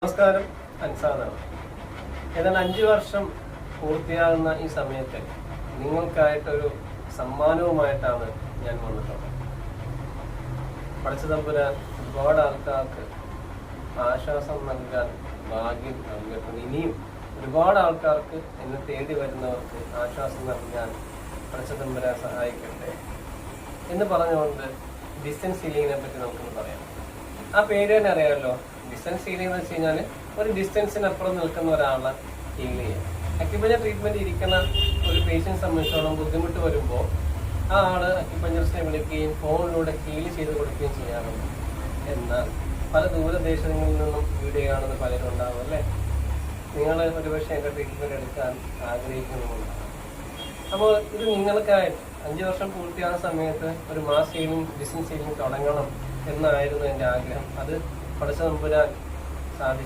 നമസ്കാരം, അൻസാദാണ്. ഏതാണ്ട് 5 വർഷം പൂർത്തിയാകുന്ന ഈ സമയത്ത് നിങ്ങൾക്കായിട്ടൊരു സമ്മാനവുമായിട്ടാണ് ഞാൻ വന്നിട്ടുള്ളത്. പടച്ചതമ്പുരാൻ ഒരുപാട് ആൾക്കാർക്ക് ആശ്വാസം നൽകാൻ ഭാഗ്യം നൽകിയിട്ടുണ്ട്. ഇനിയും ഒരുപാട് ആൾക്കാർക്ക് എന്നെ തേടി വരുന്നവർക്ക് ആശ്വാസം നൽകാൻ പടച്ചതമ്പുരാൻ സഹായിക്കട്ടെ എന്ന് പറഞ്ഞുകൊണ്ട് ഡിസ്റ്റൻസ് ഹീലിങ്ങിനെ പറ്റി നമുക്കൊന്ന് പറയാം. ആ പേര് തന്നെ അറിയാമല്ലോ. ഡിസ്റ്റൻസ് ഹീലിംഗ് എന്ന് വെച്ച് കഴിഞ്ഞാൽ ഒരു ഡിസ്റ്റൻസിനപ്പുറം നിൽക്കുന്ന ഒരാളെ ഹീൽ ചെയ്യുക. അക്യുപഞ്ചർ ട്രീറ്റ്മെന്റ് ഇരിക്കുന്ന ഒരു പേഷ്യൻറ്റ് സംബന്ധിച്ചോളം ബുദ്ധിമുട്ട് വരുമ്പോൾ ആ ആള് അക്യുപഞ്ചറിസ്റ്റിനെ വിളിക്കുകയും ഫോണിലൂടെ ഹീൽ ചെയ്ത് കൊടുക്കുകയും ചെയ്യാറുണ്ട്. എന്നാൽ പല ദൂരദേശങ്ങളിൽ നിന്നും വീഡിയോ കാണുന്ന പലരും ഉണ്ടാവും അല്ലേ. നിങ്ങൾ ഒരുപക്ഷെ എൻ്റെ ട്രീറ്റ്മെന്റ് എടുക്കാൻ ആഗ്രഹിക്കുന്നുണ്ടാവും. അപ്പോൾ ഇത് നിങ്ങൾക്കായിട്ട് 5 വർഷം പൂർത്തിയാകുന്ന സമയത്ത് ഒരു മാസ് ഹീലിംഗ് ഡിസ്റ്റൻസ് ഹീലിംഗ് തുടങ്ങണം എന്നായിരുന്നു എൻ്റെ ആഗ്രഹം. അത് പടച്ചതമ്പുരാൻ സാധിച്ചു.